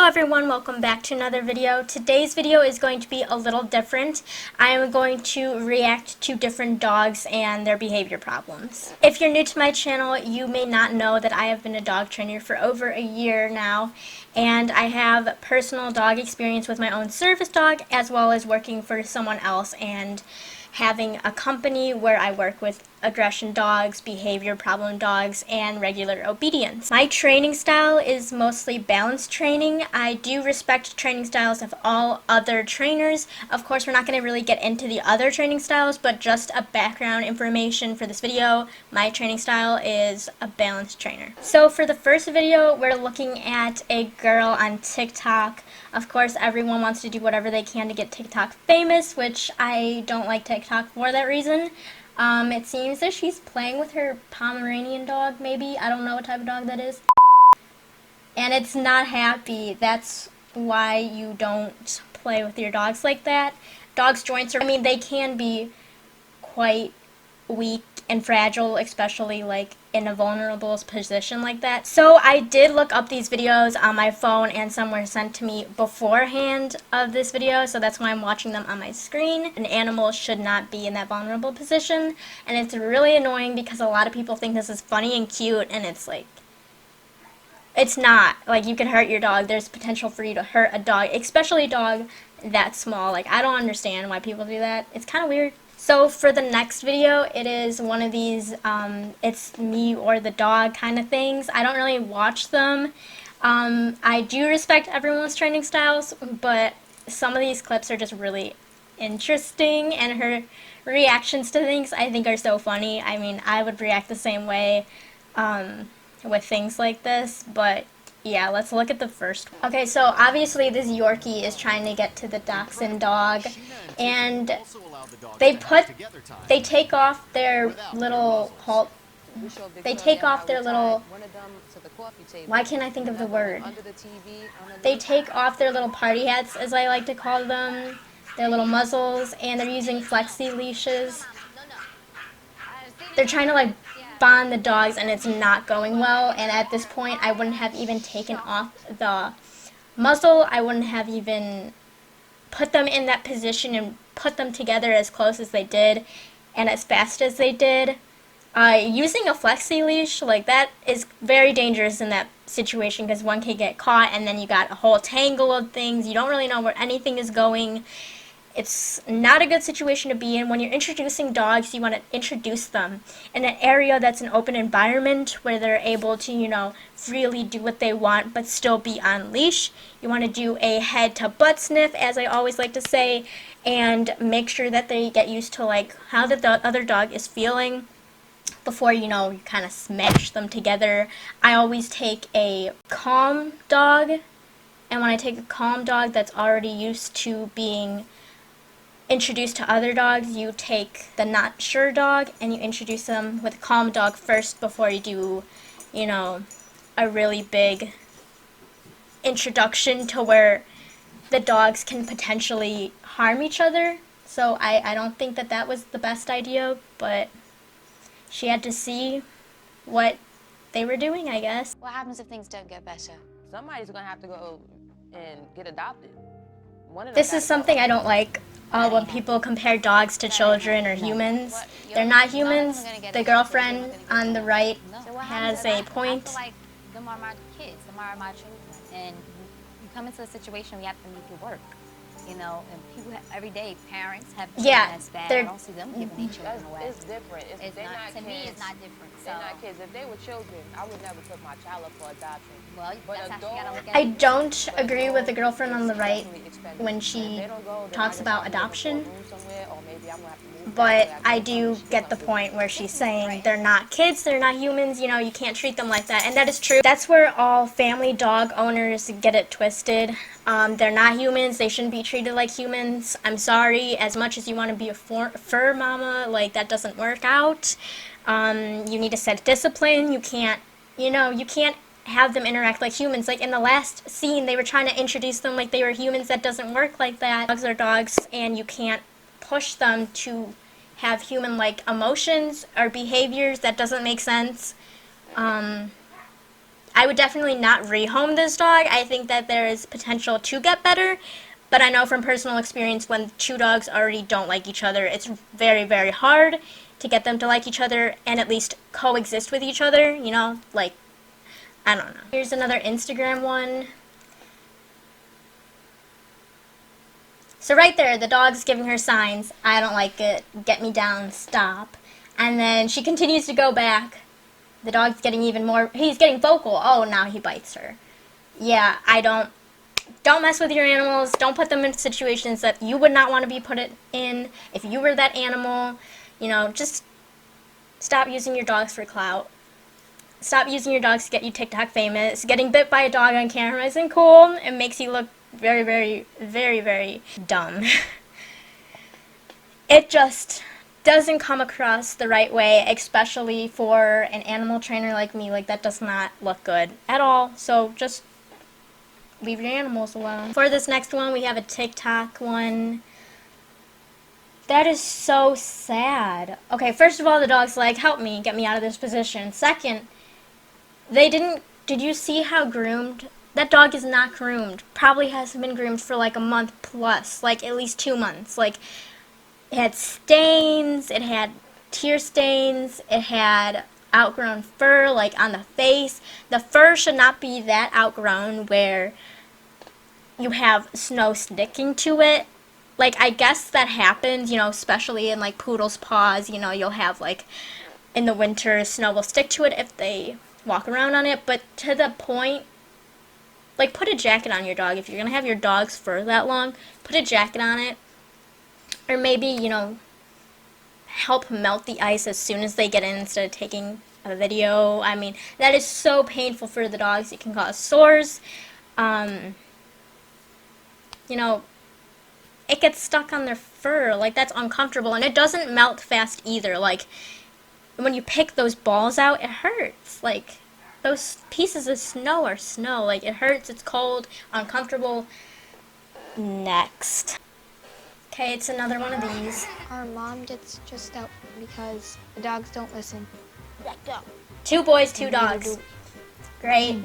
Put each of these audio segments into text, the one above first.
everyone, welcome back to another video. Today's video is going to be a little different. I am going to react to different dogs and their behavior problems. If you're new to my channel, you may not know that I have been a dog trainer for over a year now, and I have personal dog experience with my own service dog as well as working for someone else and having a company where I work with aggression dogs, behavior problem dogs, and regular obedience. My training style is mostly balanced training. I do respect training styles of all other trainers. Of course, we're not going to really get into the other training styles, but just a background information for this video, my training style is a balanced trainer. So for the first video, we're looking at a girl on TikTok. Of course, everyone wants to do whatever they can to get TikTok famous, which I don't like TikTok for that reason. It seems that she's playing with her Pomeranian dog, maybe. I don't know what type of dog that is. And it's not happy. That's why you don't play with your dogs like that. Dogs' joints are, they can be quite weak and fragile, especially like in a vulnerable position like that. So I did look up these videos on my phone, and some were sent to me beforehand of this video, so that's why I'm watching them on my screen. An animal should not be in that vulnerable position, and it's really annoying because a lot of people think this is funny and cute, and it's like, it's not. Like, you can hurt your dog. There's potential for you to hurt a dog, especially a dog that small. Like, I don't understand why people do that. It's kind of weird. So for the next video, it is one of these, it's me or the dog kind of things. I don't really watch them. I do respect everyone's training styles, but some of these clips are just really interesting, and her reactions to things I think are so funny. I mean, I would react the same way with things like this, but yeah, let's look at the first one. Okay, so obviously this Yorkie is trying to get to the dachshund dog, and they take off their little why can't I think of the word? They take off their little party hats, as I like to call them, their little muzzles, and they're using flexi leashes. They're trying to like bond the dogs, and it's not going well, and at this point I wouldn't have even taken off the muzzle. I wouldn't have even put them in that position and put them together as close as they did and as fast as they did. Using a flexi leash like that is very dangerous in that situation, because one can get caught and then you got a whole tangle of things. You don't really know where anything is going. It's not a good situation to be in. When you're introducing dogs, you want to introduce them in an area that's an open environment where they're able to, freely do what they want but still be on leash. You want to do a head to butt sniff, as I always like to say, and make sure that they get used to like how the other dog is feeling before you kind of smash them together. I always take a calm dog, and when I take a calm dog that's already used to being introduced to other dogs, you take the not sure dog and you introduce them with a calm dog first before you do, a really big introduction to where the dogs can potentially harm each other. So I don't think that was the best idea, but she had to see what they were doing, I guess. What happens if things don't get better? Somebody's gonna have to go and get adopted. This is something I don't like. When people compare dogs to children or humans. They're not humans. The girlfriend on the right has a point. I feel like them are my kids, them are my children. And you come into a situation where you have to make it work. And people every day, parents have children that's bad. I don't see them giving their children away. It's different. To me, it's not different. So. They're not kids. If they were children, I would never put my child up for adoption. Well, that's how you gotta look at it. I don't agree with the girlfriend on the right when she talks about adoption, but I do get the point where she's saying they're not kids, they're not humans, you can't treat them like that, and that is true. That's where all family dog owners get it twisted. They're not humans, they shouldn't be treated like humans. I'm sorry, as much as you want to be a fur mama, like, that doesn't work out. You need to set discipline. You can't, you can't have them interact like humans. Like in the last scene, they were trying to introduce them like they were humans. That doesn't work like that. Dogs are dogs, and you can't push them to have human-like emotions or behaviors. That doesn't make sense. I would definitely not rehome this dog. I think that there is potential to get better, but I know from personal experience when two dogs already don't like each other, it's very, very hard to get them to like each other and at least coexist with each other, you know, like, I don't know. Here's another Instagram one. So right there, the dog's giving her signs. I don't like it. Get me down. Stop. And then she continues to go back. The dog's getting even more. He's getting vocal. Oh, now he bites her. Yeah, don't mess with your animals. Don't put them in situations that you would not want to be put in if you were that animal. You know, just stop using your dogs for clout. Stop using your dogs to get you TikTok famous. Getting bit by a dog on camera isn't cool. It makes you look very, very, very, very dumb. It just doesn't come across the right way, especially for an animal trainer like me. Like, that does not look good at all. So just leave your animals alone. For this next one, we have a TikTok one. That is so sad. Okay, first of all, the dog's like, help me, get me out of this position. Second, did you see how groomed? That dog is not groomed. Probably hasn't been groomed for like a month plus, like at least 2 months. Like, it had stains, it had tear stains, it had outgrown fur, like on the face. The fur should not be that outgrown where you have snow sticking to it. Like, I guess that happens, you know, especially in like poodles' paws. You know, you'll have like in the winter, snow will stick to it if they walk around on it. But to the point, like, put a jacket on your dog. If you're going to have your dog's fur that long, put a jacket on it. Or maybe, you know, help melt the ice as soon as they get in instead of taking a video. I mean, that is so painful for the dogs. It can cause sores. You know, it gets stuck on their fur. Like, that's uncomfortable. And it doesn't melt fast either. Like, when you pick those balls out, it hurts. Like, those pieces of snow are snow. Like, it hurts, it's cold, uncomfortable. Next. Okay, it's another one of these. Our mom gets stressed out because the dogs don't listen. 2 boys, 2 dogs. Great.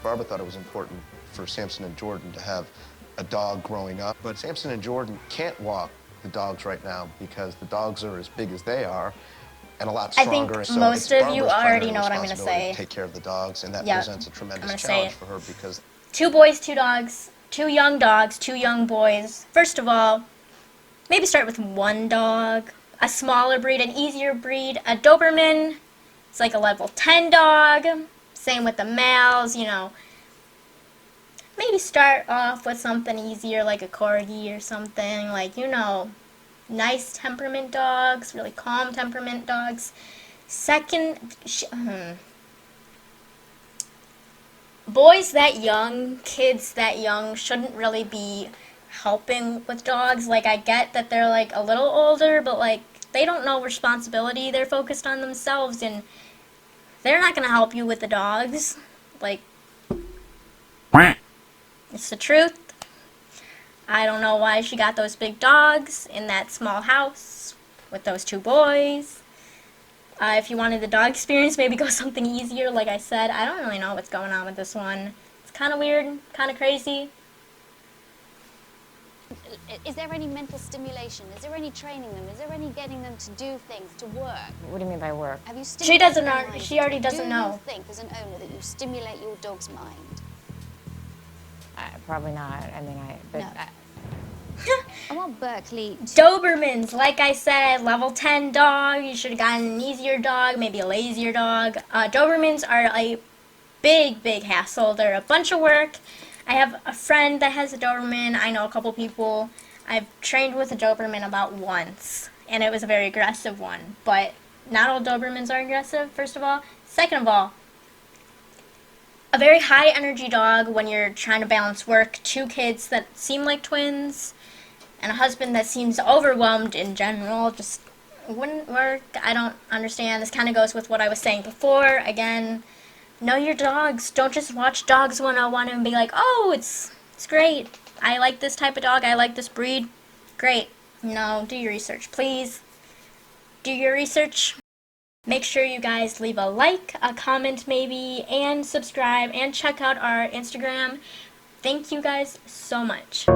Barbara thought it was important for Samson and Jordan to have a dog growing up, but Samson and Jordan can't walk the dogs right now because the dogs are as big as they are and a lot stronger. I think most of you already know what I'm going to say. To take care of the dogs, and that presents a tremendous challenge for her because 2 boys, 2 dogs, 2 young dogs, 2 young boys. First of all, maybe start with 1 dog, a smaller breed, an easier breed, a Doberman. It's like a level 10 dog. Same with the males, you know. Maybe start off with something easier like a Corgi or something, like, you know, nice temperament dogs, really calm temperament dogs. Second, boys that young, kids that young shouldn't really be helping with dogs. Like, I get that they're like a little older, but like, they don't know responsibility. They're focused on themselves and they're not going to help you with the dogs. Like, it's the truth. I don't know why she got those big dogs in that small house with those 2 boys. If you wanted the dog experience, maybe go something easier. Like I said, I don't really know what's going on with this one. It's kind of weird, kind of crazy. Is there any mental stimulation? Is there any training them? Is there any getting them to do things, to work? What do you mean by work? Have you She doesn't know. mind? She already doesn't Do know. you think, as an owner, that you stimulate your dog's mind? Probably not. I mean, No. I want Berkeley. Dobermans, like I said, level 10 dog. You should have gotten an easier dog, maybe a lazier dog. Dobermans are a big, big hassle. They're a bunch of work. I have a friend that has a Doberman. I know a couple people. I've trained with a Doberman about once, and it was a very aggressive one. But not all Dobermans are aggressive, first of all. Second of all, a very high energy dog when you're trying to balance work, 2 kids that seem like twins, and a husband that seems overwhelmed in general, just wouldn't work. I don't understand. This kind of goes with what I was saying before. Again, know your dogs. Don't just watch Dogs 101 and be like, oh, it's great. I like this type of dog. I like this breed. Great. No, do your research, please. Do your research. Make sure you guys leave a like, a comment maybe, and subscribe, and check out our Instagram. Thank you guys so much.